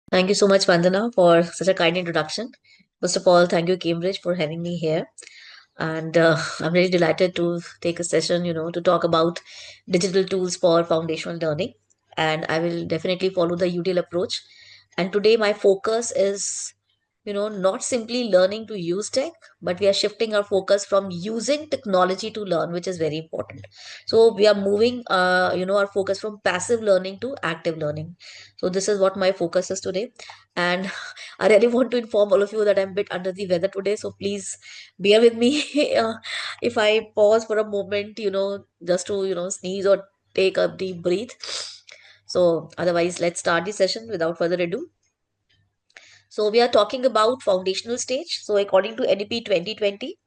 Thank you so much, Vandana, for such a kind introduction. First of all, thank you, Cambridge, for having me here. And I'm really delighted to take a session, to talk about digital tools for foundational learning. And I will definitely follow the UDL approach. And today, my focus is not simply learning to use tech, but we are shifting our focus from using technology to learn, which is very important. So we are moving, our focus from passive learning to active learning. So this is what my focus is today. And I really want to inform all of you that I'm a bit under the weather today. So please bear with me if I pause for a moment, just to, sneeze or take a deep breath. So otherwise, let's start the session without further ado. So we are talking about foundational stage. So according to NEP 2020,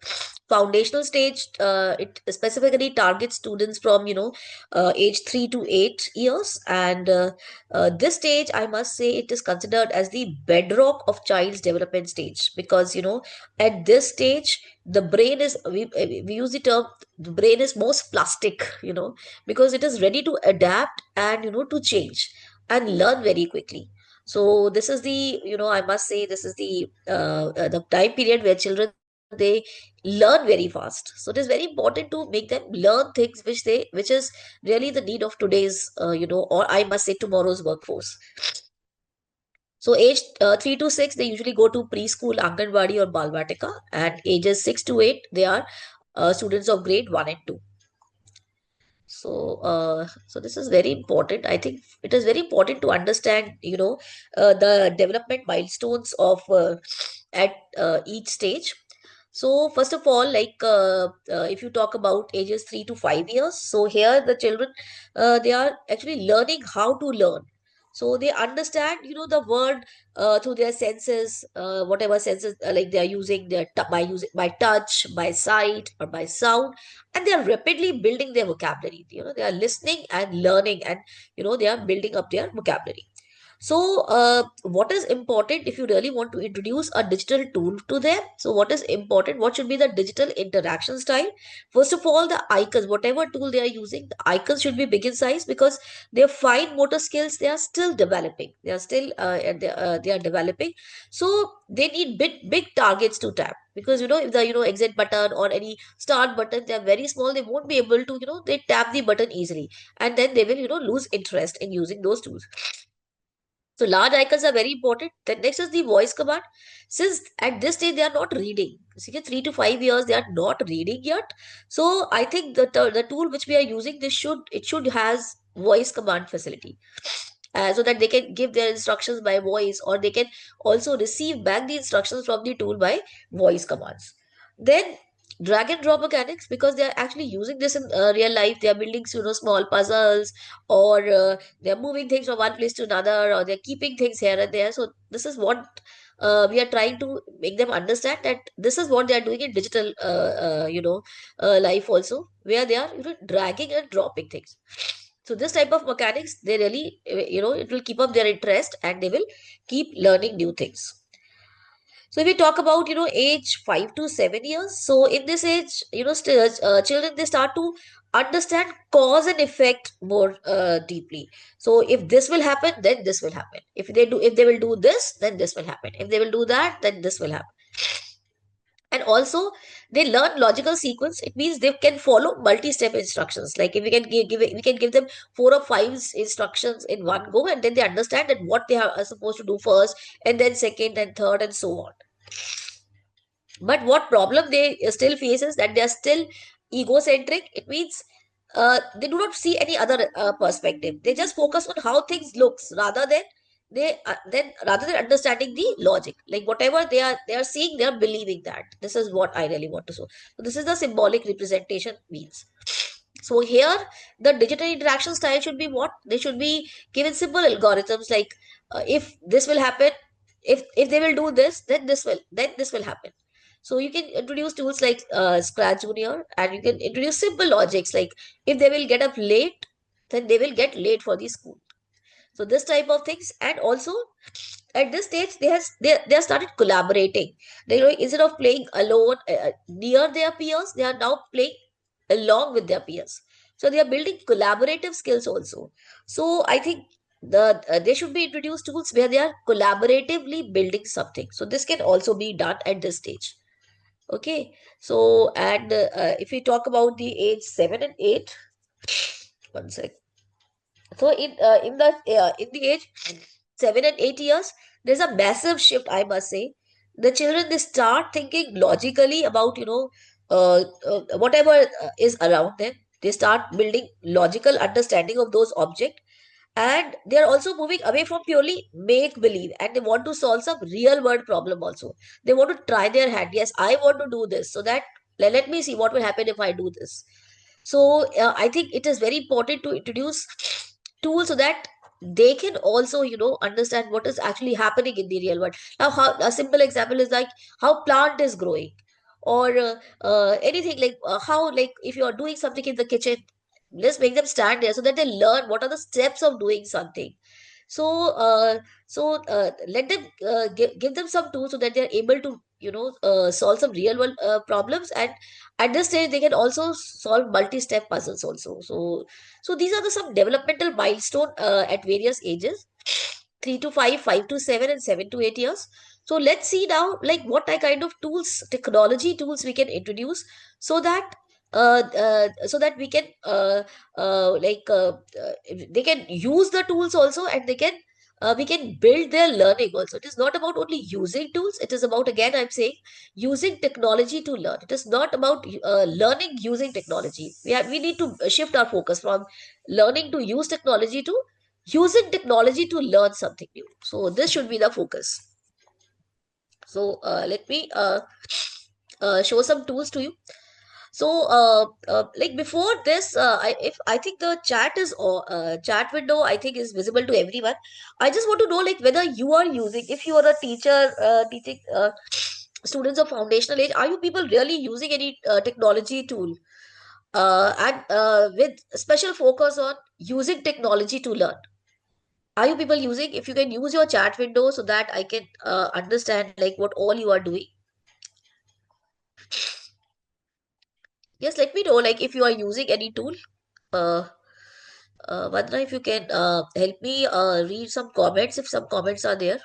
foundational stage, it specifically targets students from, age 3 to 8 years. And this stage, I must say, it is considered as the bedrock of child's development stage because, at this stage, the brain is, we use the term, the brain is most plastic, because it is ready to adapt and, to change and learn very quickly. So this is the, I must say, this is the time period where children, they learn very fast. So it is very important to make them learn things which is really the need of today's, or I must say tomorrow's workforce. So age 3 to 6, they usually go to preschool, Anganwadi or Balvatika, and ages 6 to 8, they are students of grade 1 and 2. So this is very important. I think it is very important to understand, the development milestones of at each stage. So first of all, like if you talk about ages 3 to 5 years, so here the children, they are actually learning how to learn. So they understand, the word through their senses, whatever senses like they are using by using by touch, by sight, or by sound, and they are rapidly building their vocabulary. They are listening and learning, and they are building up their vocabulary. So, what is important if you really want to introduce a digital tool to them? So, what is important? What should be the digital interaction style? First of all, the icons, whatever tool they are using, the icons should be big in size because their fine motor skills, they are still developing. They are still they are developing. So they need big targets to tap because if the exit button or any start button, they are very small, they won't be able to they tap the button easily, and then they will lose interest in using those tools. So large icons are very important. Then next is the voice command. Since at this stage they are not reading, see, 3 to 5 years they are not reading yet. So I think the tool which we are using, this should has voice command facility, so that they can give their instructions by voice, or they can also receive back the instructions from the tool by voice commands. Then drag and drop mechanics, because they are actually using this in real life. They are building small puzzles, or they're moving things from one place to another, or they're keeping things here and there. So this is what we are trying to make them understand, that this is what they are doing in digital life also, where they are dragging and dropping things. So this type of mechanics, they really it will keep up their interest, and they will keep learning new things. So if we talk about, age 5 to 7 years, so in this age, still children, they start to understand cause and effect more deeply. So if this will happen, then this will happen. If they will do this, then this will happen. If they will do that, then this will happen. And also, they learn logical sequence. It means they can follow multi-step instructions. Like if we can we can give them 4 or 5 instructions in one go, and then they understand that what they are supposed to do first, and then second and third, and so on. But what problem they still face is that they are still egocentric. It means they do not see any other perspective. They just focus on how things looks, rather than rather than understanding the logic. Like whatever they are seeing, they are believing that this is what I really want to show. So this is the symbolic representation means. So here, the digital interaction style should be what? They should be given simple algorithms, like if this will happen, if they will do this, then this will happen. So you can introduce tools like Scratch Junior, and you can introduce simple logics like if they will get up late, then they will get late for the school. So this type of things. And also at this stage, they have started collaborating. Instead of playing alone near their peers, they are now playing along with their peers. So they are building collaborative skills also. So I think they should be introduced tools where they are collaboratively building something. So this can also be done at this stage. Okay. So, and if we talk about the age 7 and 8, one sec. So in the age 7 and 8 years, there's a massive shift, I must say. The children, they start thinking logically about, whatever is around them. They start building logical understanding of those objects, and they are also moving away from purely make believe, and they want to solve some real world problem also. They want to try their hand. Yes, I want to do this, so that let me see what will happen if I do this. So I think it is very important to introduce tools so that they can also, understand what is actually happening in the real world. Now, how a simple example is like how plant is growing, or anything like how, like if you are doing something in the kitchen, just make them stand there so that they learn what are the steps of doing something. So let them give them some tools so that they're able to, solve some real world problems. And at this stage they can also solve multi-step puzzles also. So these are the some developmental milestone at various ages: 3 to 5, 5 to 7, and 7 to 8 years. So let's see now, like what kind of tools, technology tools we can introduce, so that we can they can use the tools also, and they can we can build their learning also. It is not about only using tools. It is about, again I'm saying, using technology to learn. It is not about learning using technology. We need to shift our focus from learning to use technology to using technology to learn something new. So this should be the focus. So let me show some tools to you. So, like before this, I think the chat is chat window, I think, is visible to everyone. I just want to know, like, whether you are using, if you are a teacher teaching students of foundational age, are you people really using any technology tool, and with special focus on using technology to learn? Are you people using? If you can use your chat window so that I can understand like what all you are doing. Yes, let me know, like if you are using any tool. Uh, Vandana, if you can help me read some comments, if some comments are there.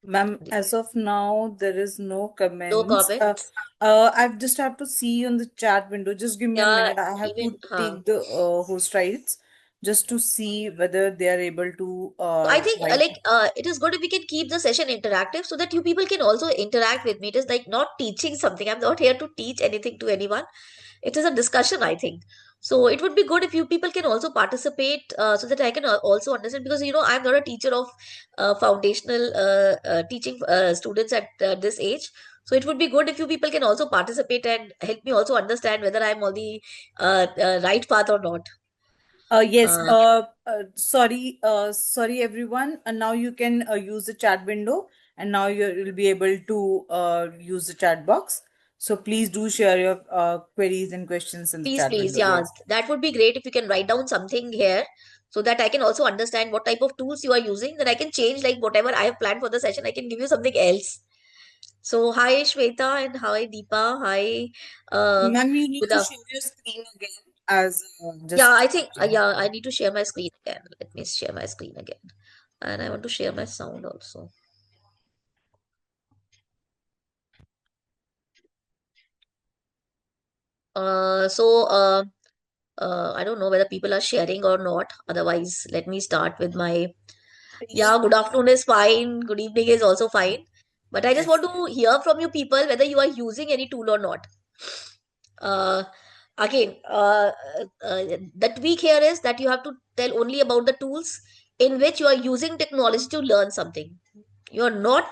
Ma'am, as of now, there is no No comments. comments. I just have to see on the chat window. Just give me a Yeah, minute. I have even to take the host rights just to see whether they are able to I think write. it is good if we can keep the session interactive so that you people can also interact with me. It is like not teaching something. I'm not here to teach anything to anyone. It is a discussion, I think. So it would be good if you people can also participate so that I can also understand, because I'm not a teacher of foundational teaching students at this age. So it would be good if you people can also participate and help me also understand whether I'm on the right path or not. Yes. Uh, Sorry, everyone. And now you can use the chat window, and now you'll be able to use the chat box. So please do share your queries and questions in the Please, chat please, window. yeah, Yes. that would be great if you can write down something here so that I can also understand what type of tools you are using. Then I can change like whatever I have planned for the session. I can give you something else. So hi Shweta and hi Deepa. Hi, uh, Ma'am, you need good to af- share your screen again as yeah, just. I think I need to share my screen again. Let me share my screen again, and I want to share my sound also. Uh, so uh, I don't know whether people are sharing or not. Otherwise, let me start with my. Yes, Yeah, good afternoon is fine. Good evening is also fine. But I just yes. want to hear from you people whether you are using any tool or not. Uh, Again, the tweak here is that you have to tell only about the tools in which you are using technology to learn something. You are not,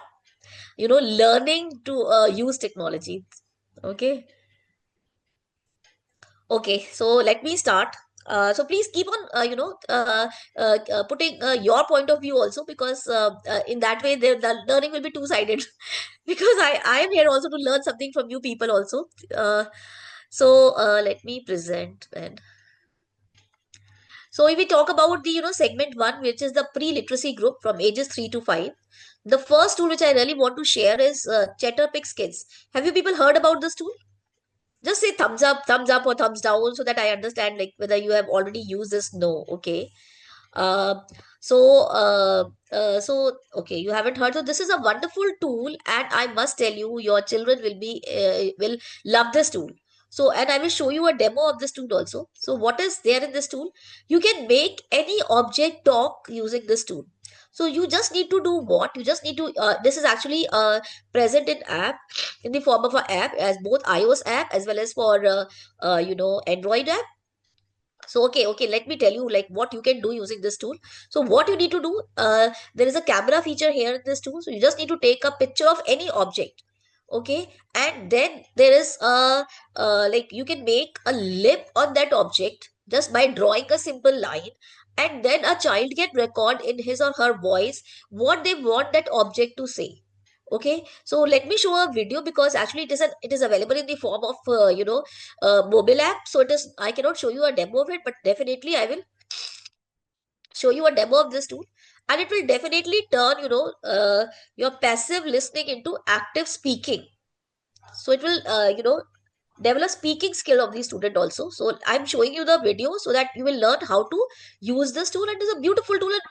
learning to use technology. Okay. Okay, so let me start. So please keep on, putting your point of view also, because in that way the learning will be two-sided. Because I am here also to learn something from you people also. Let me present then. So if we talk about the segment one, which is the pre-literacy group from ages 3 to 5, the first tool which I really want to share is Chatterpix Kids. Have you people heard about this tool? Just say thumbs up or thumbs down so that I understand like whether you have already used this. No, okay. Uh, so okay, you haven't heard. So this is a wonderful tool, and I must tell you, your children will love this tool. So, and I will show you a demo of this tool also. So, what is there in this tool? You can make any object talk using this tool. So you just need to do what? You just need to. This is actually present in app in the form of an app as both iOS app as well as for Android app. So okay, let me tell you like what you can do using this tool. So what you need to do, there is a camera feature here in this tool. So you just need to take a picture of any object. Okay, and then there is a like you can make a lip on that object just by drawing a simple line, and then a child can record in his or her voice what they want that object to say. Okay, so let me show a video because actually it is available in the form of mobile app. So it is, I cannot show you a demo of it, but definitely I will show you a demo of this tool, and it will definitely turn your passive listening into active speaking. So it will develop speaking skill of the student also. So I'm showing you the video so that you will learn how to use this tool, and it is a beautiful tool and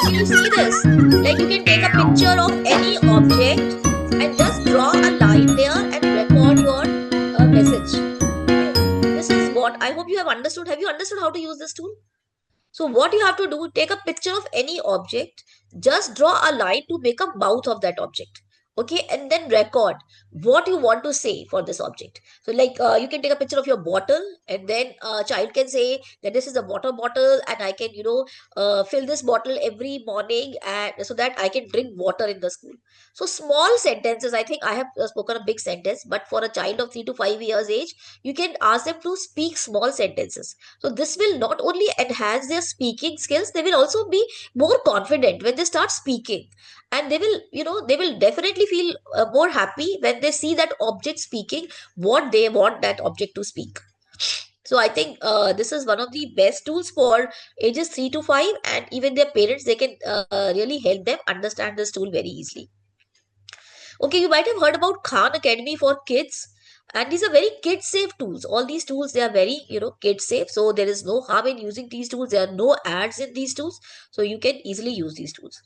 can you see this? Like you can take a picture of any object and just draw a line there and record your message. Okay, this is what I hope you have understood. Have you understood how to use this tool? So what you have to do, take a picture of any object, just draw a line to make a mouth of that object. Okay, and then record what you want to say for this object. So like you can take a picture of your bottle, and then a child can say that this is a water bottle, and I can fill this bottle every morning, and so that I can drink water in the school. So small sentences. I think I have spoken a big sentence, but for a child of 3 to 5 years age, you can ask them to speak small sentences. So this will not only enhance their speaking skills, they will also be more confident when they start speaking. And they will definitely feel more happy when they see that object speaking what they want that object to speak. So I think this is one of the best tools for ages 3 to 5, and even their parents, they can really help them understand this tool very easily. Okay, you might have heard about Khan Academy for kids. And these are very kid safe tools. All these tools, they are very, kid safe. So there is no harm in using these tools. There are no ads in these tools. So you can easily use these tools.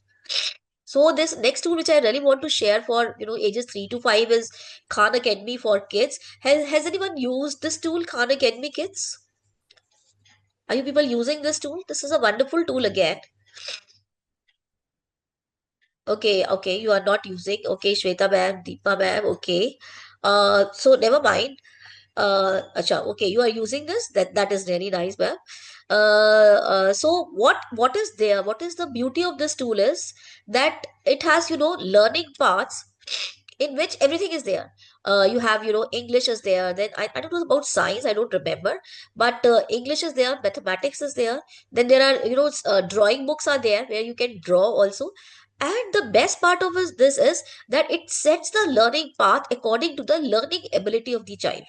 So this next tool, which I really want to share for, ages 3 to 5 is Khan Academy for kids. Has anyone used this tool, Khan Academy Kids? Are you people using this tool? This is a wonderful tool again. Okay, you are not using. Okay, Shweta ma'am, Deepa ma'am, okay. So never mind. Acha, okay, you are using this. That is really nice, ma'am. So what is there? What is the beauty of this tool is that it has learning paths in which everything is there. You have English is there. Then I don't know about science. I don't remember, but English is there. Mathematics is there. Then there are drawing books are there where you can draw also. And the best part of this is that it sets the learning path according to the learning ability of the child.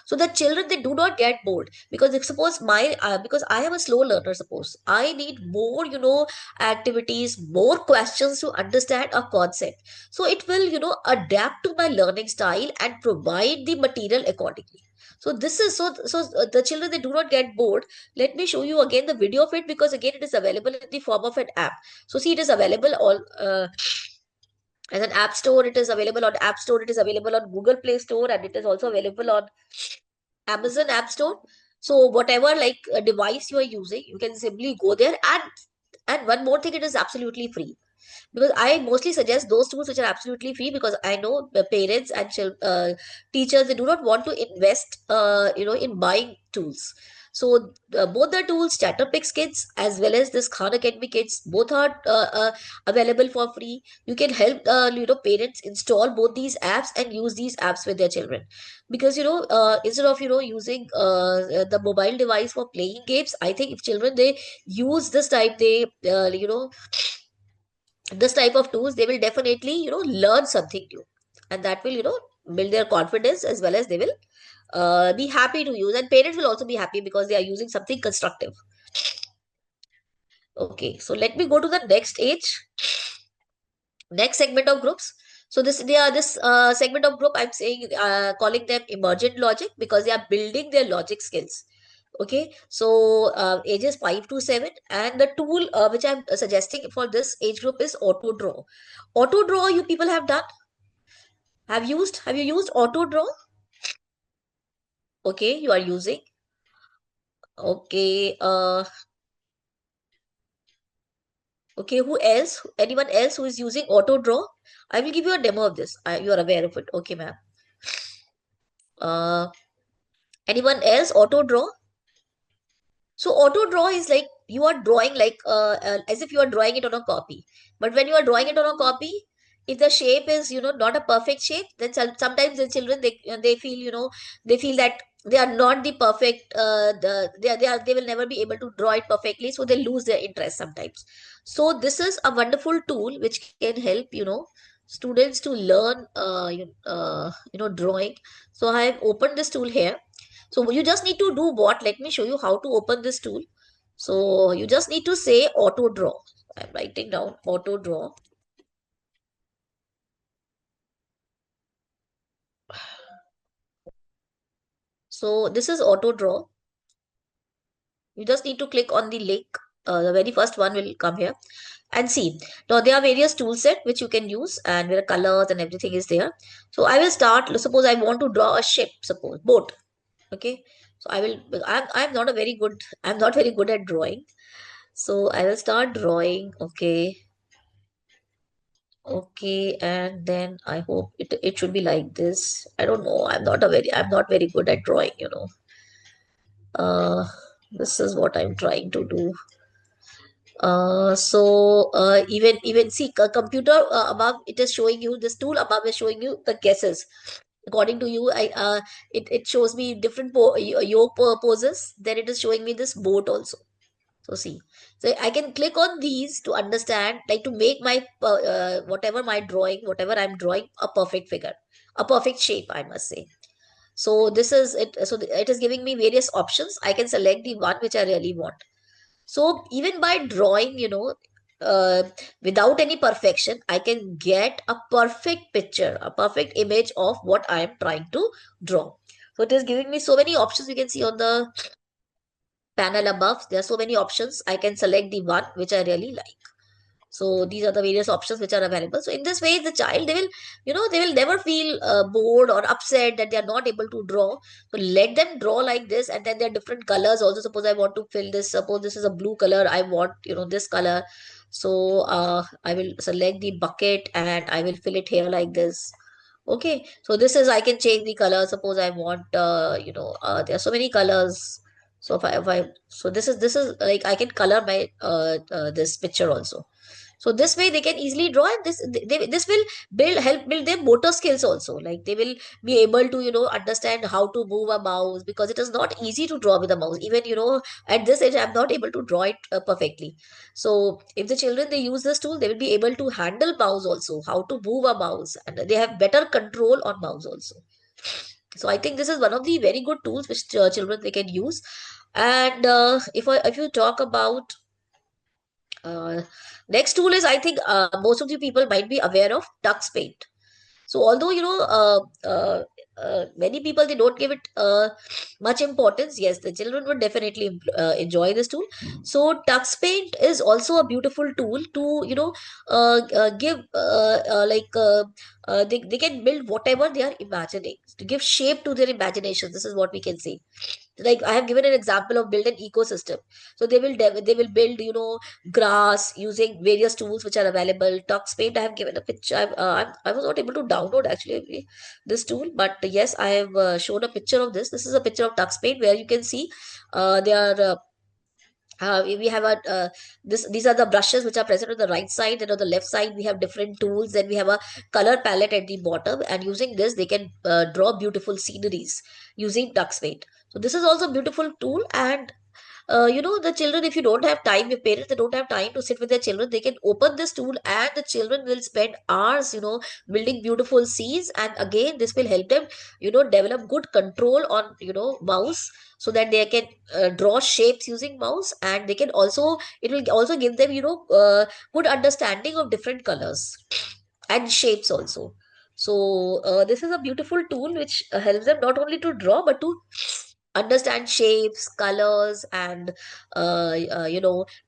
So the children, they do not get bored, because if suppose my because I am a slow learner, suppose I need more activities, more questions to understand a concept. So it will adapt to my learning style and provide the material accordingly. So this is the children, they do not get bored. Let me show you again the video of it, because again it is available in the form of an app. So see, it is available all as an app store. It is available on App Store, it is available on Google Play Store, and it is also available on Amazon App Store. So whatever like a device you are using, you can simply go there. And one more thing, it is absolutely free, because I mostly suggest those tools which are absolutely free, because I know the parents and teachers, they do not want to invest in buying tools. So both the tools, Chatterpix Kids as well as this Khan Academy Kids, both are available for free. You can help parents install both these apps and use these apps with their children, because instead of using the mobile device for playing games, I think if children they use this type of tools, they will definitely learn something new, and that will build their confidence, as well as they will be happy to use, and parents will also be happy because they are using something constructive. Okay, so let me go to the next age, next segment of groups. So this segment of group, I'm saying, calling them emergent logic, because they are building their logic skills. Okay, so ages 5 to 7, and the tool which I'm suggesting for this age group is auto draw. Auto draw, you people have done, have you used auto draw? Okay, you are using. Okay, okay, who else? Anyone else who is using auto draw? I will give you a demo of this. You are aware of it. Okay, ma'am. Uh, Anyone else auto draw? So auto draw is like you are drawing like as if you are drawing it on a copy. But when you are drawing it on a copy, if the shape is not a perfect shape, then sometimes the children they feel they feel that they are not the perfect they will never be able to draw it perfectly, so they lose their interest sometimes. So this is a wonderful tool which can help students to learn drawing. So I have opened this tool here. So you just need to do what? Let me show you how to open this tool. So you just need to say auto draw. I'm writing down auto draw. So this is auto draw. You just need to click on the link. The very first one will come here and see. Now there are various tool set which you can use, and where colors and everything is there. So I will start. Suppose I want to draw a ship. Suppose boat. Okay. So I will. I'm not a very good. I'm not very good at drawing. So I will start drawing. Okay. Okay, and then I hope it should be like this. I don't know. I'm not very good at drawing. Uh this is what I'm trying to do. Even see computer above, it is showing you, this tool above is showing you the guesses. According to you, it shows me different yoke poses. Then it is showing me this boat also. So see, so I can click on these to understand, like to make my whatever I'm drawing, a perfect figure, a perfect shape, I must say. So this is it. So it is giving me various options. I can select the one which I really want. So even by drawing, without any perfection, I can get a perfect picture, a perfect image of what I am trying to draw. So it is giving me so many options. You can see on the panel above, there are so many options. I can select the one which I really like. So these are the various options which are available. So in this way, the child, they will never feel bored or upset that they are not able to draw. So let them draw like this, and then there are different colors also. Suppose I want to fill this. Suppose this is a blue color. I want this color. So I will select the bucket and I will fill it here like this. Okay, so this is, I can change the color. Suppose I want, there are so many colors. So so this is like I can color my this picture also. So this way they can easily draw, and this will help build their motor skills also. Like they will be able to understand how to move a mouse, because it is not easy to draw with a mouse. Even at this age, I'm not able to draw it perfectly. So if the children they use this tool, they will be able to handle mouse also, how to move a mouse, and they have better control on mouse also. So I think this is one of the very good tools which children they can use. And if you talk about uh, next tool is, I think most of the people might be aware of Tux Paint. So although many people they don't give it much importance, yes, the children would definitely enjoy this tool. So Tux Paint is also a beautiful tool to give they can build whatever they are imagining, to give shape to their imagination. This is what we can say. Like I have given an example of build an ecosystem. So they will build, grass using various tools which are available. Tux Paint, I have given a picture. I was not able to download actually this tool, but yes, I have shown a picture of this. This is a picture of Tux Paint where you can see there are we have a these are the brushes which are present on the right side, and on the left side we have different tools. Then we have a color palette at the bottom, and using this they can draw beautiful sceneries using Tux Paint. So this is also a beautiful tool. And the children, if you don't have time, if parents they don't have time to sit with their children, they can open this tool and the children will spend hours, building beautiful scenes. And again, this will help them, develop good control on, mouse, so that they can draw shapes using mouse. And they can also, it will also give them, good understanding of different colors and shapes also. So this is a beautiful tool which helps them not only to draw but to understand shapes, colors, and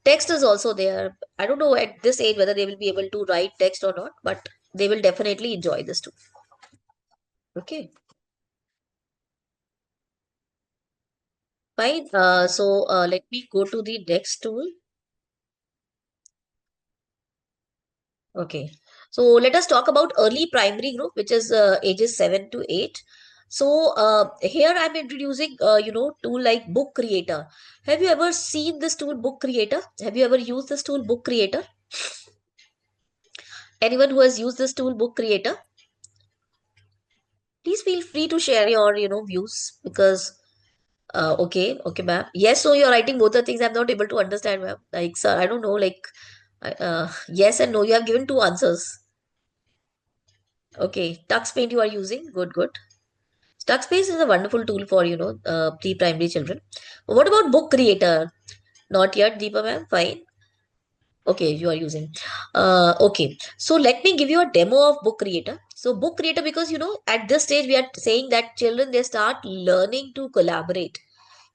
text is also there. I don't know at this age whether they will be able to write text or not, but they will definitely enjoy this too. Okay, fine. So let me go to the next tool. Okay, so let us talk about early primary group, which is ages 7 to 8. So here I'm introducing, tool like Book Creator. Have you ever seen this tool, Book Creator? Have you ever used this tool, Book Creator? Anyone who has used this tool, Book Creator? Please feel free to share your, views, because, okay, ma'am. Yes, so you're writing both the things. I'm not able to understand, ma'am. Like, sir, I don't know, like, yes and no. You have given two answers. Okay, Tux Paint you are using. Good, good. Stuckspace is a wonderful tool for, pre-primary children. What about Book Creator? Not yet, Deepa ma'am. Fine. Okay, you are using. Okay, so let me give you a demo of Book Creator. So Book Creator, because at this stage we are saying that children they start learning to collaborate.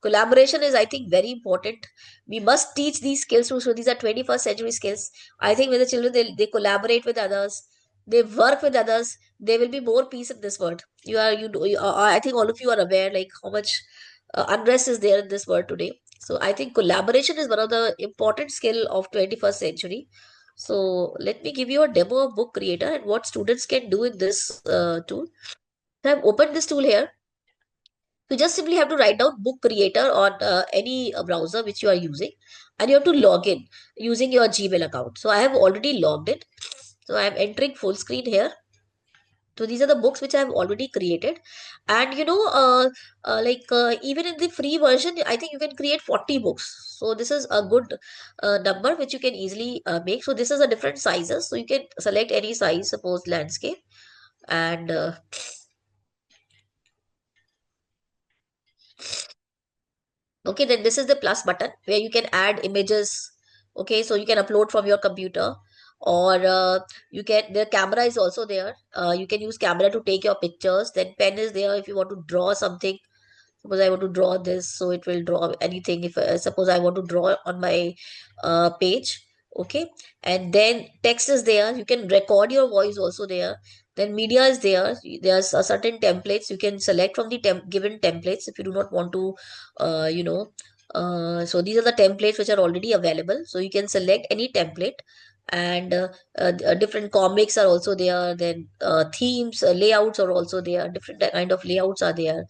Collaboration is, I think, very important. We must teach these skills too. So these are 21st century skills. I think when the children they collaborate with others, they work with others, there will be more peace in this world. I think all of you are aware like how much unrest is there in this world today. So I think collaboration is one of the important skill of 21st century. So let me give you a demo of Book Creator and what students can do in this tool. So I've opened this tool here. You just simply have to write down Book Creator on any browser which you are using, and you have to log in using your Gmail account. So I have already logged in. So I am entering full screen here. So these are the books which I have already created. And even in the free version, I think you can create 40 books. So this is a good number which you can easily make. So this is a different sizes. So you can select any size, suppose landscape. And okay, then this is the plus button where you can add images. Okay, so you can upload from your computer, or the camera is also there. You can use camera to take your pictures. Then pen is there if you want to draw something. Suppose I want to draw this, so it will draw anything. If suppose I want to draw on my page, okay, and then text is there. You can record your voice also there. Then media is there. There's a certain templates you can select from the given templates if you do not want to, so these are the templates which are already available. So you can select any template, and different comics are also there. Then themes, layouts are also there. Different kind of layouts are there.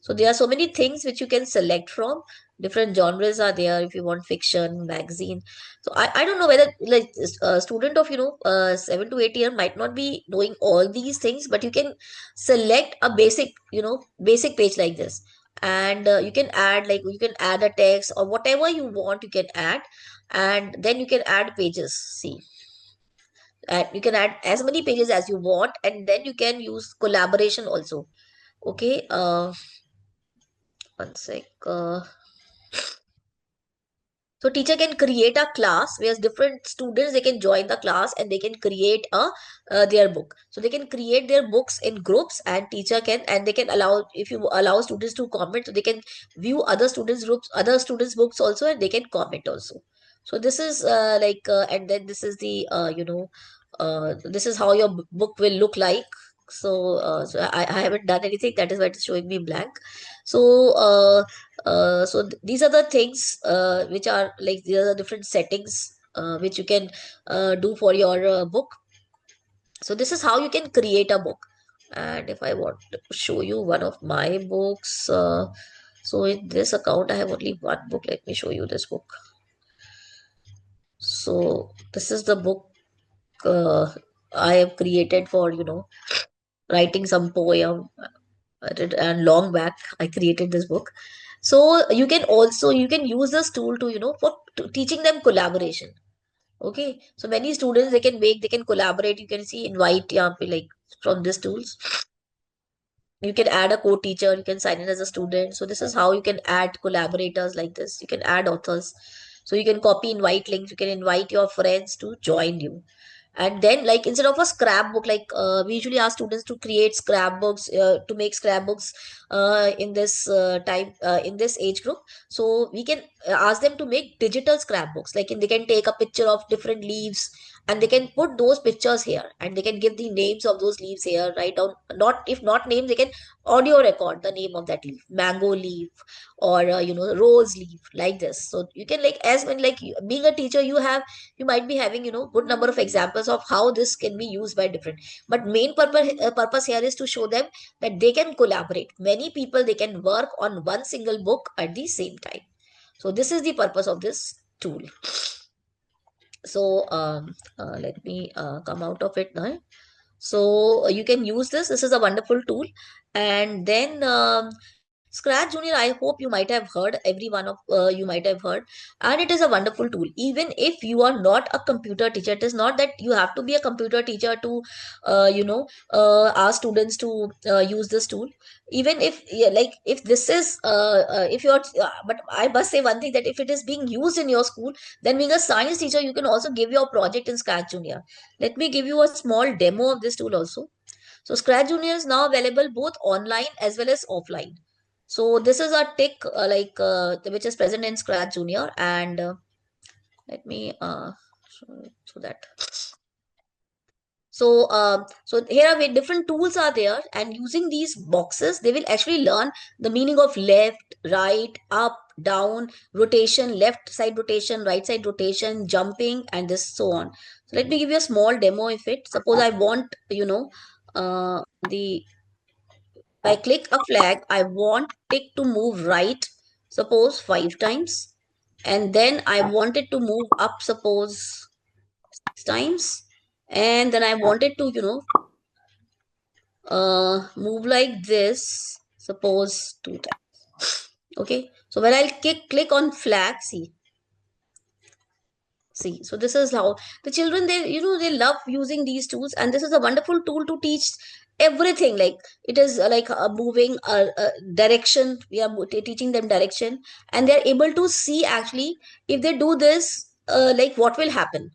So there are so many things which you can select from. Different genres are there if you want fiction, magazine. So I don't know whether like a student of 7 to 8 year might not be knowing all these things, but you can select a basic basic page like this, and you can add like you can add a text or whatever you want you can add, and then you can add pages. See, and you can add as many pages as you want, and then you can use collaboration also. Okay, one sec. So teacher can create a class where different students they can join the class and they can create a their book. So they can create their books in groups, and teacher can, and they can allow, if you allow students to comment, so they can view other students groups, other students books also, and they can comment also. So this is and then this is the this is how your book will look like. So I haven't done anything, that is why it's showing me blank. So these are the things which are like, these are the different settings which you can do for your book. So this is how you can create a book. And if I want to show you one of my books, so in this account I have only one book. Let me show you this book. So this is the book I have created for, writing some poem. And long back I created this book. So you can use this tool to, for teaching them collaboration. Okay, so many students, they can collaborate. You can see invite, yeah, like from these tools. You can add a co-teacher, you can sign in as a student. So this is how you can add collaborators like this. You can add authors. So you can copy invite links, you can invite your friends to join you. And then, like, instead of a scrapbook, like we usually ask students to create scrapbooks, to make scrapbooks in this time, in this age group. So we can ask them to make digital scrapbooks, like they can take a picture of different leaves, and they can put those pictures here, and they can give the names of those leaves here, write down, not, if not names, they can audio record the name of that leaf, mango leaf, or rose leaf, like this. So you can, like, as when, like, being a teacher, you might be having, good number of examples of how this can be used by different. But main purpose here is to show them that they can collaborate, many people, they can work on one single book at the same time. So this is the purpose of this tool. So let me come out of it now. So you can use this. This is a wonderful tool. And then Scratch Junior, I hope you might have heard, every one of you might have heard, and it is a wonderful tool. Even if you are not a computer teacher, it is not that you have to be a computer teacher to, ask students to use this tool. Even if, yeah, like, if this is, if you're, but I must say one thing, that if it is being used in your school, then being a science teacher, you can also give your project in Scratch Junior. Let me give you a small demo of this tool also. So Scratch Junior is now available both online as well as offline. So this is a tick, which is present in Scratch Junior, and let me show that. So here are different tools are there, and using these boxes, they will actually learn the meaning of left, right, up, down, rotation, left side rotation, right side rotation, jumping, and this so on. So let me give you a small demo. If it, suppose I want, the if I click a flag, I want it to move right, suppose 5 times, and then I want it to move up, suppose 6 times, and then I want it to, move like this, suppose 2 times. Okay, so when I'll click on flag, see, so this is how the children, they love using these tools, and this is a wonderful tool to teach everything. Like, it is like moving direction. We are teaching them direction, and they're able to see actually, if they do this, like, what will happen.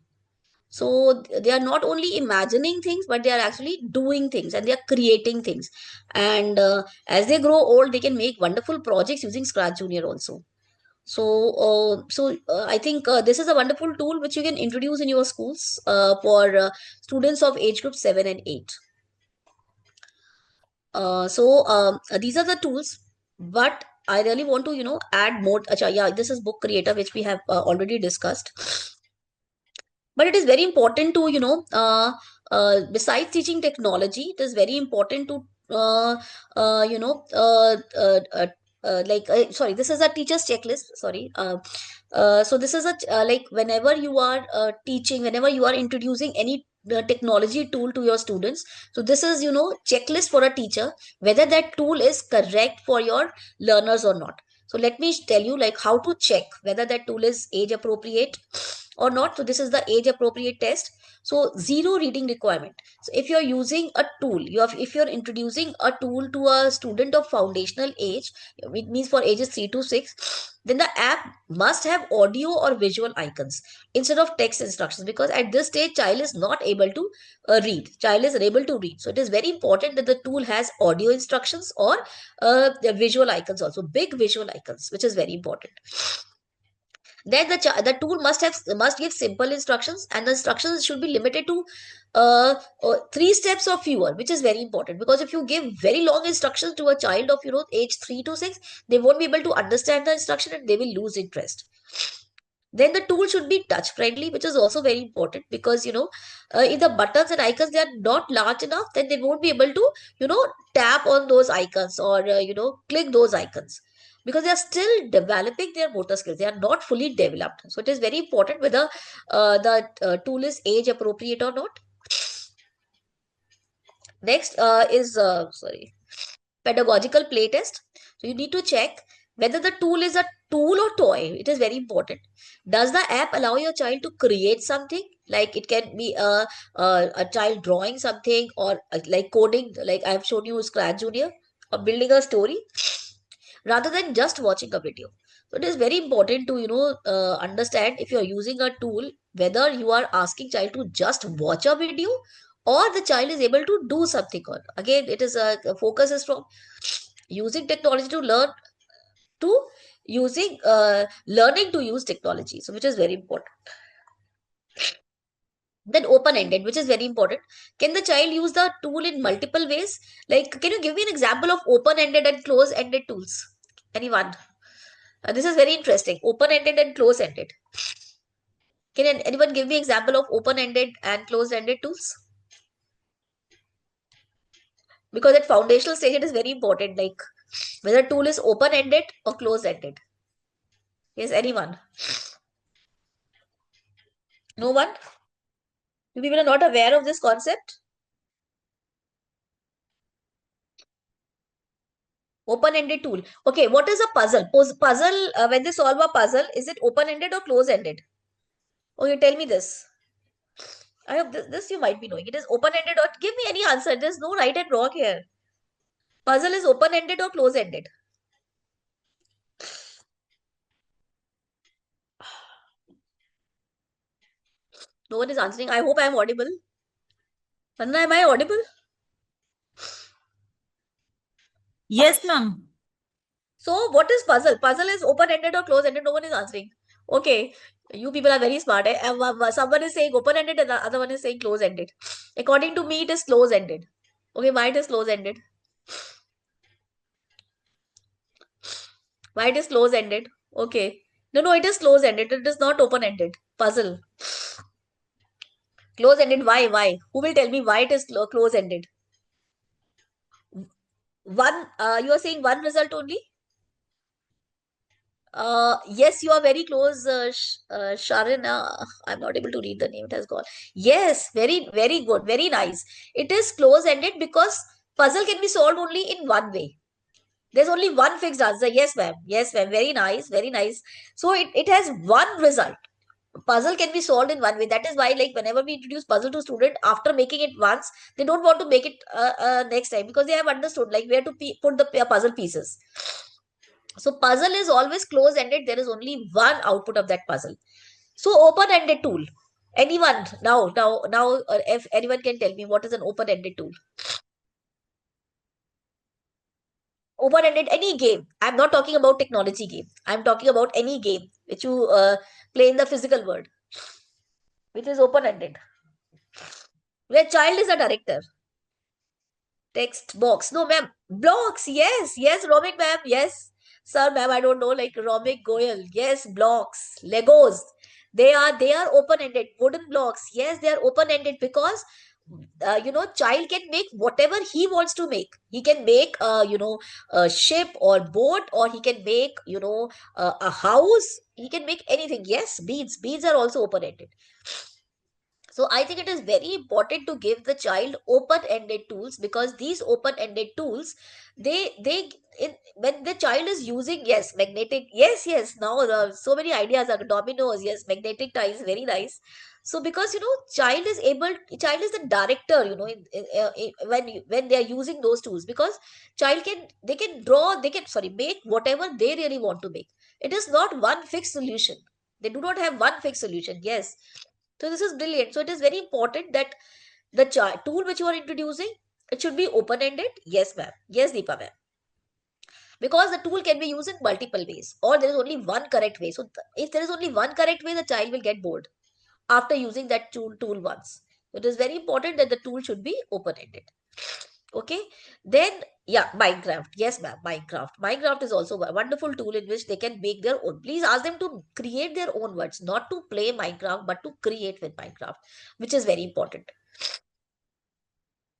So they are not only imagining things, but they are actually doing things, and they are creating things. And as they grow old, they can make wonderful projects using Scratch Junior also. So I think this is a wonderful tool which you can introduce in your schools for students of age group 7 and 8. These are the tools, but I really want to, add more. Acha, yeah, this is book creator, which we have already discussed. But it is very important to, besides teaching technology, it is very important to, uh, uh, you know, uh, uh, uh, sorry, this is a teacher's checklist. Sorry. So this is like, whenever you are teaching, whenever you are introducing any technology tool to your students, so this is, checklist for a teacher, whether that tool is correct for your learners or not. So let me tell you, like, how to check whether that tool is age appropriate or not. So this is the age appropriate test. So zero reading requirement. So if you're using a tool, if you're introducing a tool to a student of foundational age, it means for ages 3 to 6, then the app must have audio or visual icons instead of text instructions, because at this stage child is not able to read, child is unable to read. So it is very important that the tool has audio instructions or the visual icons also, big visual icons, which is very important. Then the tool must give simple instructions, and the instructions should be limited to three steps or fewer, which is very important, because if you give very long instructions to a child of age 3 to 6, they won't be able to understand the instruction and they will lose interest. Then the tool should be touch friendly, which is also very important, because if the buttons and icons, they are not large enough, then they won't be able to tap on those icons, or click those icons, because they are still developing their motor skills. They are not fully developed. So it is very important whether the tool is age appropriate or not. Next is sorry, pedagogical playtest. So you need to check whether the tool is a tool or toy. It is very important. Does the app allow your child to create something? Like it can be a child drawing something, or like coding, like I have shown you Scratch Junior, or building a story, rather than just watching a video. So it is very important to understand, if you are using a tool, whether you are asking child to just watch a video, or the child is able to do something on. Again, it is a focus is from using technology to learn, to using learning to use technology, so which is very important. Then open ended, which is very important. Can the child use the tool in multiple ways? Like, can you give me an example of open ended and close ended tools? Anyone? This is very interesting. Open ended and close ended. Can anyone give me example of open ended and closed ended tools? Because at foundational stage it is very important, like whether tool is open ended or closed ended. Yes, anyone? No one? You people are not aware of this concept? Open-ended tool. Okay, what is a puzzle? Puzzle, when they solve a puzzle, is it open-ended or close-ended? Okay, tell me this. I hope this you might be knowing. It is open-ended, or give me any answer. There's no right and wrong here. Puzzle is open-ended or close-ended? No one is answering. I hope I am audible. Anna, am I audible? Yes, ma'am. So, what is puzzle? Puzzle is open-ended or close-ended? No one is answering. Okay, you people are very smart. Eh? Someone is saying open-ended and the other one is saying close-ended. According to me, it is close-ended. Okay, why it is close-ended? Why it is close-ended? Okay. No, no, it is close-ended. It is not open-ended. Puzzle. Close-ended. Why? Why? Who will tell me why it is close-ended? One, you are saying one result only? Yes, you are very close, Sharon. I'm not able to read the name. It has gone. Yes, very, very good. Very nice. It is close-ended because puzzle can be solved only in one way. There's only one fixed answer. Yes, ma'am. Yes, ma'am. Very nice. Very nice. So it has one result. Puzzle can be solved in one way. That is why, like, whenever we introduce puzzle to student, after making it once, they don't want to make it next time, because they have understood like where to put the puzzle pieces. So puzzle is always close ended. There is only one output of that puzzle. So open ended tool. Anyone now, if anyone can tell me what is an open ended tool? Open ended, any game. I'm not talking about technology game. I'm talking about any game which you play in the physical world, which is open ended, where child is a director. Text box. No, ma'am. Blocks. Yes. Yes, Romik, ma'am. Yes. Sir, ma'am, I don't know. Like Romik Goyal. Yes, blocks. Legos. They are open-ended. Wooden blocks. Yes, they are open-ended because child can make whatever he wants to make. He can make a ship or boat, or he can make a house. He can make anything. Yes, beads. Beads are also open-ended. So I think it is very important to give the child open-ended tools, because these open-ended tools, when the child is using, yes, magnetic, yes, now so many ideas are dominoes, yes, magnetic ties, very nice. So because child is the director, when they are using those tools, because they can draw, they can, sorry, make whatever they really want to make. It is not one fixed solution. They do not have one fixed solution. Yes, so this is brilliant. So it is very important that the tool which you are introducing, it should be open-ended. Yes, ma'am. Yes, Deepa, ma'am. because the tool can be used in multiple ways, or there is only one correct way. So if there is only one correct way, the child will get bored after using that tool once. It is very important that the tool should be open ended. Okay, then yeah, Minecraft, yes ma'am, Minecraft is also a wonderful tool in which they can make their own. Please ask them to create their own words, not to play Minecraft but to create with Minecraft, which is very important.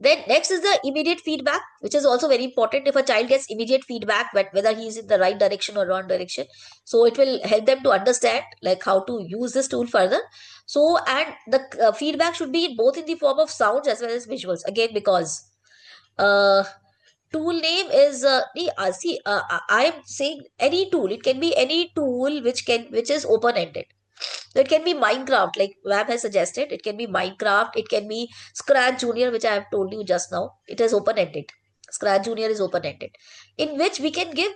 Then next is the immediate feedback, which is also very important. If a child gets immediate feedback, whether he is in the right direction or wrong direction, so it will help them to understand like how to use this tool further. So, and the feedback should be both in the form of sounds as well as visuals. Again, because uh, tool name is I am saying any tool. It can be any tool which is open ended. So it can be Minecraft, like Wab has suggested. It can be Minecraft. It can be Scratch Junior, which I have told you just now. It is open ended. Scratch Junior is open ended, in which we can give,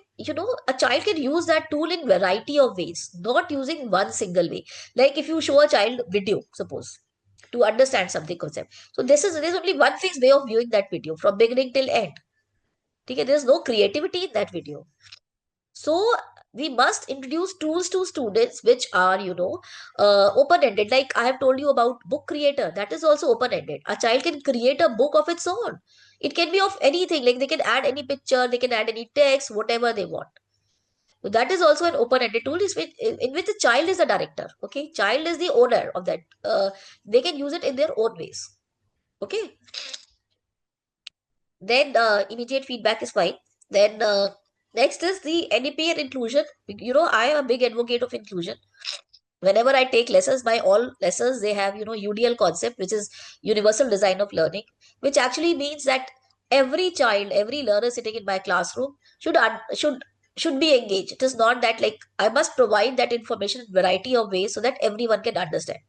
a child can use that tool in variety of ways, not using one single way. Like if you show a child video, suppose, to understand something concept. So there's only one fixed way of viewing that video from beginning till end. Okay, there's no creativity in that video. So we must introduce tools to students which are, open-ended. Like I have told you about book creator, that is also open-ended. A child can create a book of its own. It can be of anything, like they can add any picture, they can add any text, whatever they want. So that is also an open-ended tool in which the child is the director. Okay, child is the owner of that. They can use it in their own ways. Okay, then immediate feedback is fine. Then next is the NEP and inclusion. I am a big advocate of inclusion. Whenever I take lessons, my all lessons, they have, UDL concept, which is universal design of learning, which actually means that every child, every learner sitting in my classroom should be engaged. It is not that like I must provide that information in variety of ways so that everyone can understand.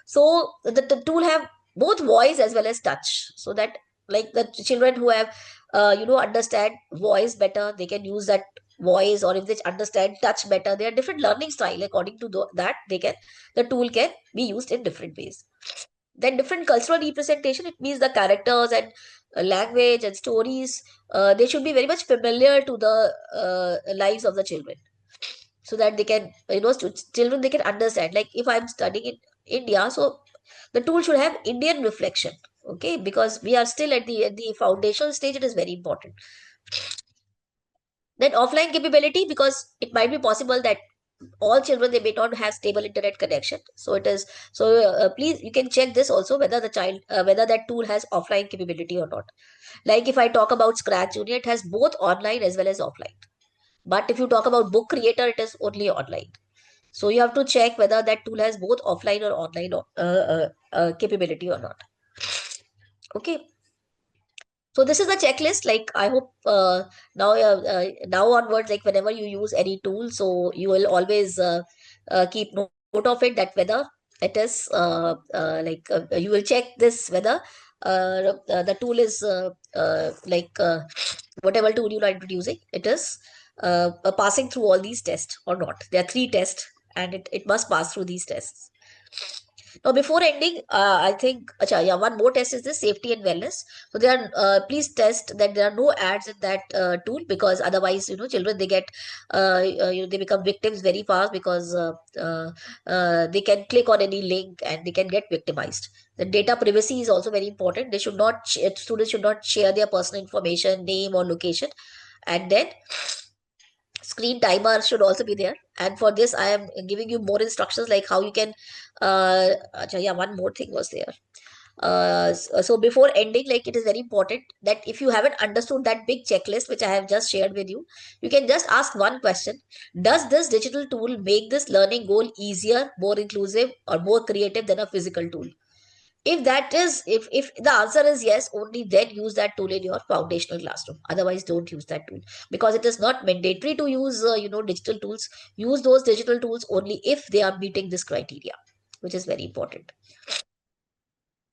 So the tool have both voice as well as touch, so that like the children who have understand voice better, they can use that voice, or if they understand touch better, they are different learning style. According to that, the tool can be used in different ways. Then different cultural representation, it means the characters and language and stories, they should be very much familiar to the lives of the children, so that they can, children, they can understand. Like if I'm studying in India, so the tool should have Indian reflection. Okay, because we are still at the foundation stage, it is very important. Then offline capability, because it might be possible that all children, they may not have stable internet connection. So it is, so please, you can check this also, whether the child, whether that tool has offline capability or not. Like if I talk about Scratch Junior, it has both online as well as offline. But if you talk about book creator, it is only online. So you have to check whether that tool has both offline or online capability or not. Okay. So this is the checklist. Like I hope now onwards, like whenever you use any tool, so you will always keep note of it, that whether it is you will check this whether the tool is whatever tool you are introducing, it is passing through all these tests or not. There are three tests, and it must pass through these tests. Now, before ending, I think, acha, yeah, one more test is this safety and wellness. So there are, please test that there are no ads in that tool, because otherwise, children, they get, they become victims very fast, because they can click on any link and they can get victimized. The data privacy is also very important. They should not, students should not share their personal information, name or location. And then screen timer should also be there, and for this I am giving you more instructions, like how you can yeah, one more thing was there. So before ending, like it is very important that if you haven't understood that big checklist which I have just shared with you, you can just ask one question: does this digital tool make this learning goal easier, more inclusive, or more creative than a physical tool? If the answer is yes, only then use that tool in your foundational classroom. Otherwise, don't use that tool, because it is not mandatory to use digital tools. Use those digital tools only if they are meeting this criteria, which is very important.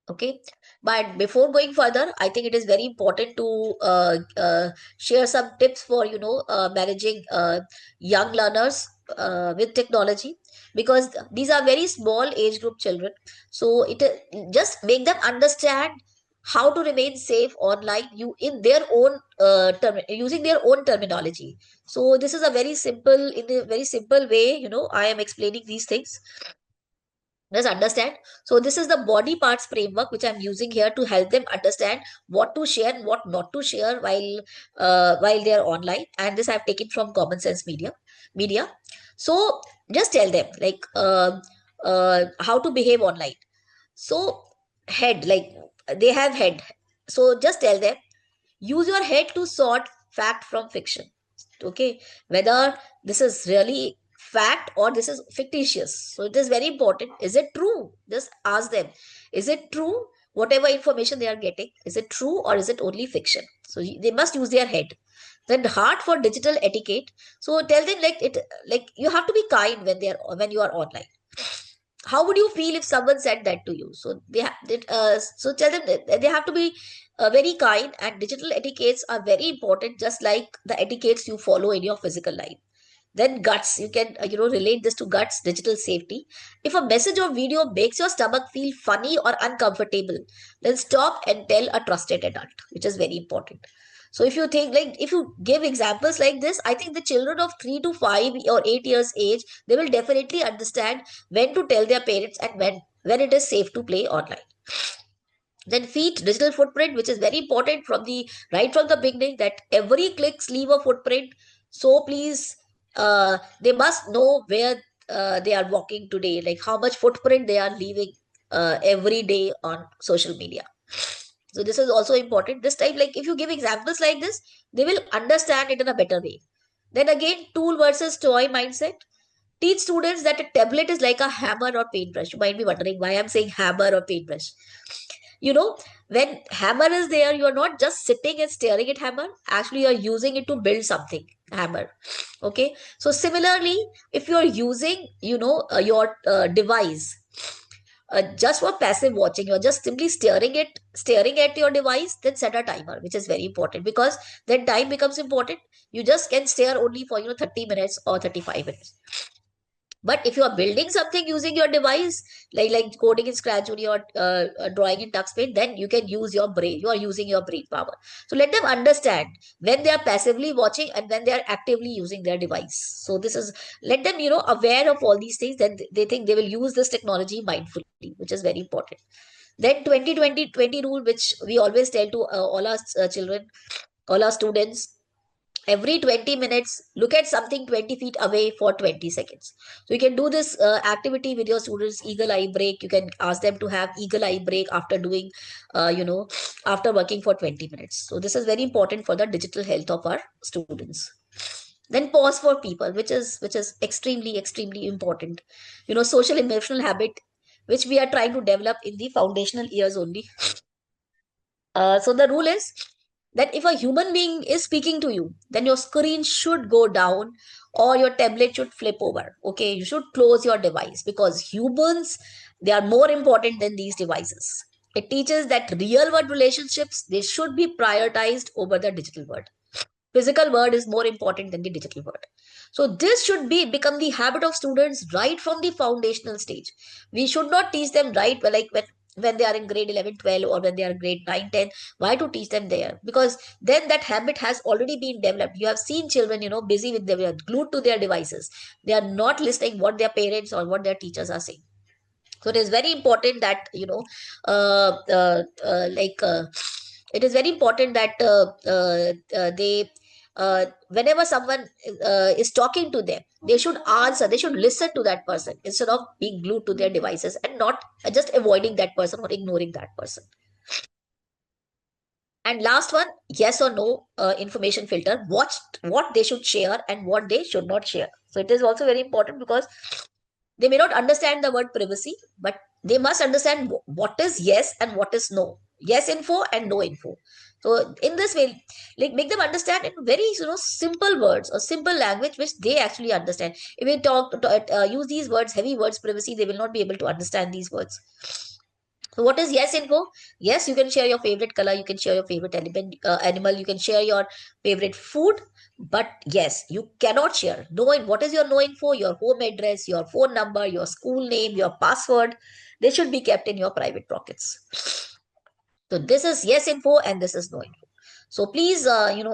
Okay, but before going further, I think it is very important to share some tips for managing young learners with technology, because these are very small age group children. So just make them understand how to remain safe online, you in their own using their own terminology. So this is a very simple, in a very simple way, I am explaining these things. Just understand. So this is the body parts framework which I'm using here to help them understand what to share and what not to share while they are online. And this I've taken from Common Sense Media. So just tell them like how to behave online. So head, like they have head. So just tell them, use your head to sort fact from fiction. Okay, whether this is really fact or this is fictitious. So it is very important. Is it true? Just ask them, is it true? Whatever information they are getting, is it true or is it only fiction? So they must use their head. Then heart for digital etiquette. So tell them like it, like you have to be kind when you are online. How would you feel if someone said that to you? So so tell them that they have to be very kind, and digital etiquettes are very important, just like the etiquettes you follow in your physical life. Then guts, you can relate this to guts, digital safety. If a message or video makes your stomach feel funny or uncomfortable, then stop and tell a trusted adult, which is very important. So if you think, like, if you give examples like this, I think the children of 3 to 5 or 8 years age, they will definitely understand when to tell their parents and when it is safe to play online. Then feet, digital footprint, which is very important from the right from the beginning, that every clicks leave a footprint. So please, they must know where they are walking today, like how much footprint they are leaving every day on social media. So this is also important. This time, like if you give examples like this, they will understand it in a better way. Then again, tool versus toy mindset. Teach students that a tablet is like a hammer or paintbrush. You might be wondering why I'm saying hammer or paintbrush. you know when hammer is there, you are not just sitting and staring at hammer. Actually, you are using it to build something. Hammer. Okay. So similarly, if you are using your device just for passive watching, you're just simply staring at your device, then set a timer, which is very important, because then time becomes important. You just can stare only for 30 minutes or 35 minutes. But if you are building something using your device, like coding in Scratch or your drawing in TuxPaint, then you can use your brain. You are using your brain power. So let them understand when they are passively watching and when they are actively using their device. So this is, let them aware of all these things. Then they think they will use this technology mindfully, which is very important. Then 20-20-20 rule, which we always tell to all our children, all our students. Every 20 minutes, look at something 20 feet away for 20 seconds. So you can do this activity with your students. Eagle eye break, you can ask them to have eagle eye break after doing after working for 20 minutes. So this is very important for the digital health of our students. Then pause for people, which is extremely important. Social emotional habit, which we are trying to develop in the foundational years only. So the rule is that if a human being is speaking to you, then your screen should go down or your tablet should flip over. Okay, you should close your device, because humans, they are more important than these devices. It teaches that real world relationships, they should be prioritized over the digital world. Physical word is more important than the digital word. So this should become the habit of students right from the foundational stage. We should not teach them right like when they are in grade 11, 12, or when they are grade 9, 10. Why to teach them there? Because then that habit has already been developed. You have seen children busy with they are glued to their devices. They are not listening what their parents or what their teachers are saying. So it is very important that it is very important that they whenever someone is talking to them, they should answer, they should listen to that person instead of being glued to their devices and not just avoiding that person or ignoring that person. And last one, yes or no information filter. What they should share and what they should not share. So it is also very important, because they may not understand the word privacy, but they must understand what is yes and what is no. Yes info and no info. So in this way, like make them understand in very simple words or simple language which they actually understand. If we use these words, heavy words, privacy, they will not be able to understand these words. So what is yes info? Yes, you can share your favorite color, you can share your favorite animal, you can share your favorite food, but yes, you cannot share. What is your no info? Your home address, your phone number, your school name, your password. They should be kept in your private pockets. So this is yes info and this is no info. So please,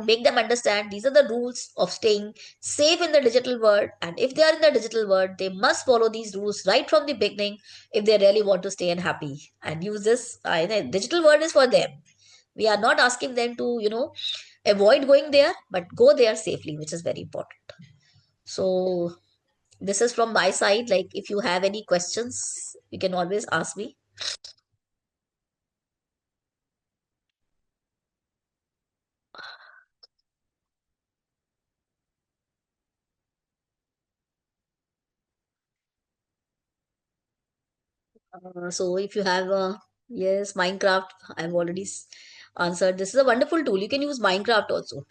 make them understand these are the rules of staying safe in the digital world. And if they are in the digital world, they must follow these rules right from the beginning if they really want to stay and happy and use this. The digital world is for them. We are not asking them to, avoid going there, but go there safely, which is very important. So this is from my side. Like if you have any questions, you can always ask me. So if you have yes, Minecraft, I've already answered. This is a wonderful tool. You can use Minecraft also.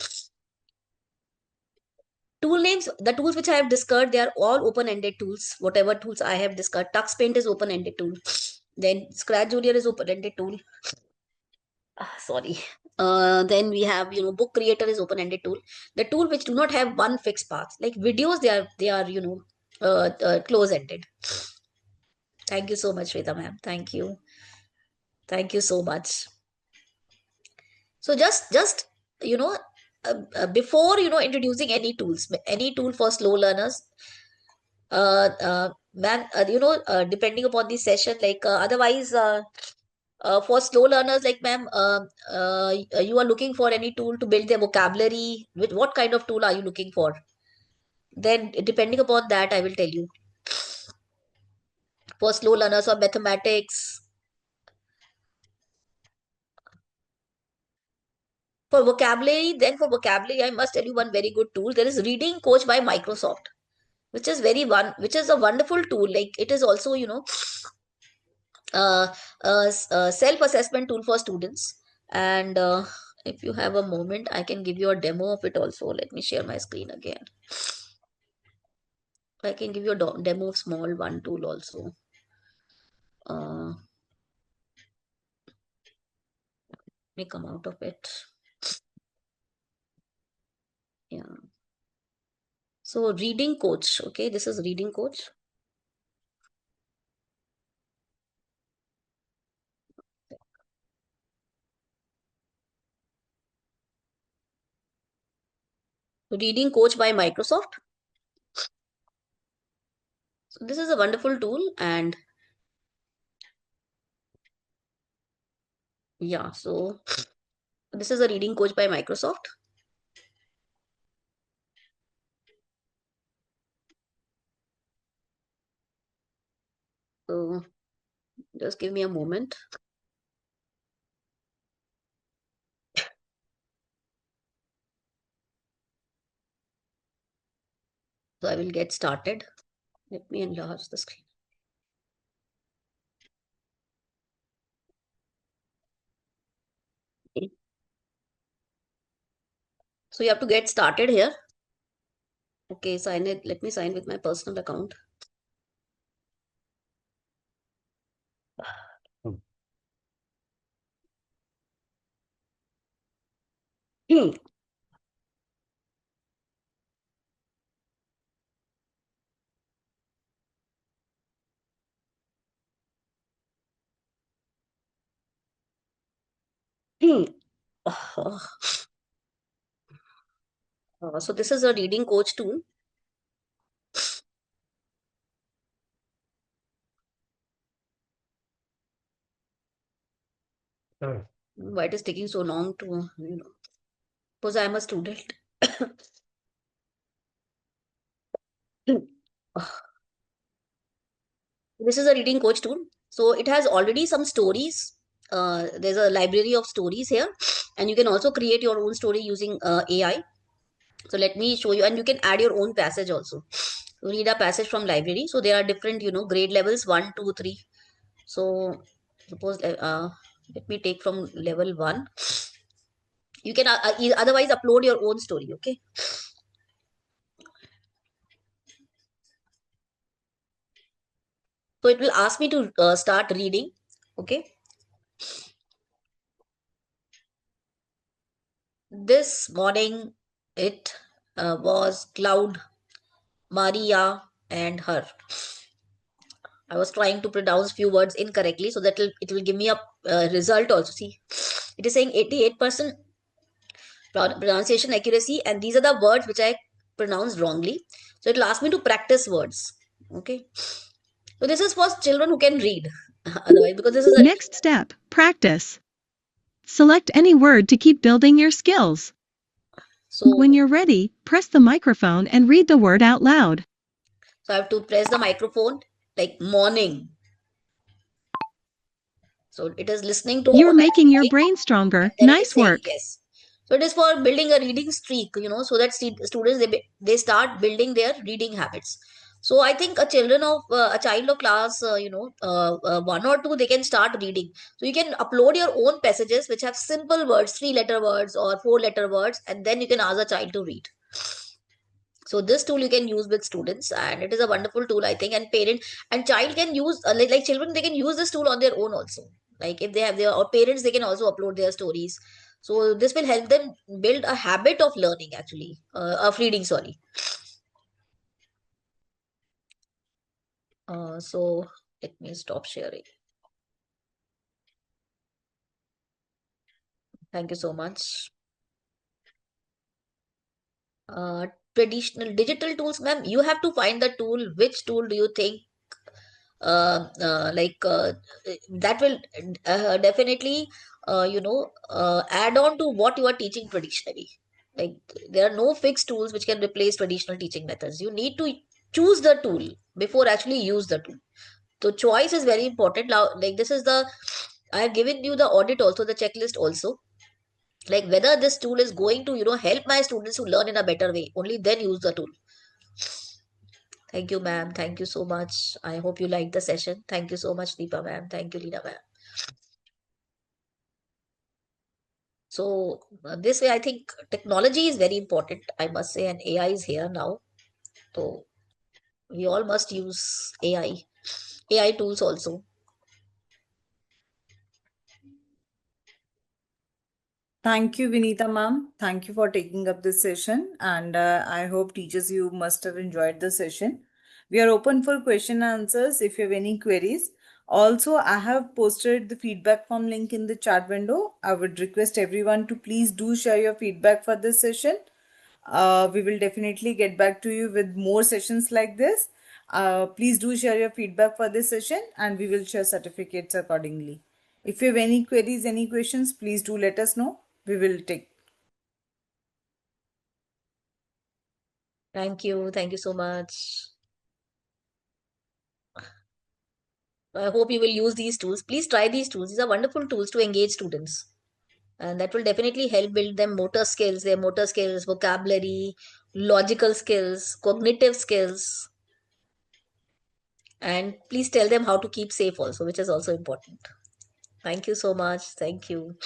Tool names, the tools which I have discussed, they are all open-ended tools. Whatever tools I have discussed, TuxPaint is open-ended tool. Then Scratch Junior is open-ended tool. Sorry. Then we have, Book Creator is open-ended tool. The tool which do not have one fixed path. Like videos, they are, close-ended. Thank you so much, Shweta ma'am. Thank you. Thank you so much. So just before introducing any tool for slow learners, man, depending upon the session, like otherwise, for slow learners, like ma'am, you are looking for any tool to build their vocabulary. With what kind of tool are you looking for? Then depending upon that, I will tell you. For slow learners or mathematics, for vocabulary, I must tell you one very good tool. There is Reading Coach by Microsoft, which is a wonderful tool. Like it is also uh, a self-assessment tool for students. And if you have a moment, I can give you a demo of it also. Let me share my screen again. I can give you a demo of small one tool also. Let me come out of it. Yeah. So Reading Coach. Okay, this is Reading Coach. Reading Coach by Microsoft. So this is a wonderful tool, and yeah, so this is a Reading Coach by Microsoft. So just give me a moment. So I will get started. Let me enlarge the screen. Okay. So you have to get started here. Okay, sign it. Let me sign with my personal account. Hmm. Hmm. Uh, so this is a reading coach tool. Why it is taking so long to, because I am a student. This is a reading coach tool. So it has already some stories. There's a library of stories here, and you can also create your own story using AI. So let me show you, and you can add your own passage also. Read a passage from library. So there are different, grade levels 1, 2, 3. So suppose let me take from level 1. You can otherwise upload your own story. Okay. So it will ask me to start reading. Okay. This morning it was Cloud, Maria, and her. I was trying to pronounce few words incorrectly, so that it will give me a result also. See, it is saying 88% pronunciation accuracy, and these are the words which I pronounced wrongly. So it will ask me to practice words. Okay. So this is for children who can read. Otherwise, because this is a Next step, practice. Select any word to keep building your skills. so When you're ready, press the microphone and read the word out loud. so I have to press the microphone like morning. So it is listening to You're what I'm making your saying, brain and stronger. then it is Nice saying work. yes. So it is for building a reading streak, so that students they start building their reading habits. So I think a child of class, 1 or 2, they can start reading. So you can upload your own passages which have simple words, 3-letter words or 4-letter words, and then you can ask the child to read. So this tool you can use with students, and it is a wonderful tool, I think. And parent and child can use, like children, they can use this tool on their own also. Like if they have their, or parents, they can also upload their stories. So this will help them build a habit of learning, actually, of reading. Sorry. So let me stop sharing. Thank you so much. Uh, Traditional digital tools, ma'am. You have to find the tool. Which tool do you think like that will definitely add on to what you are teaching traditionally. Like there are no fixed tools which can replace traditional teaching methods. You need to choose the tool before actually use the tool. So choice is very important. Now, like this is the, I have given you the audit also, the checklist also, like whether this tool is going to help my students to learn in a better way, only then use the tool. Thank you, ma'am. Thank you so much. I hope you liked the session. Thank you so much, Deepa ma'am. Thank you, Leena ma'am. So this way, I think technology is very important, I must say, and AI is here now. So we all must use AI tools also. Thank you, Vineeta ma'am. Thank you for taking up this session, and I hope teachers you must have enjoyed the session. We are open for question and answers if you have any queries. Also, I have posted the feedback form link in the chat window. I would request everyone to please do share your feedback for this session. We will definitely get back to you with more sessions like this. Please do share your feedback for this session, and we will share certificates accordingly. If you have any queries, any questions, please do let us know. We will take. Thank you. Thank you so much. I hope you will use these tools. Please try these tools. These are wonderful tools to engage students. And that will definitely help build them their motor skills, vocabulary, logical skills, cognitive skills. And please tell them how to keep safe also, which is also important. Thank you so much. Thank you.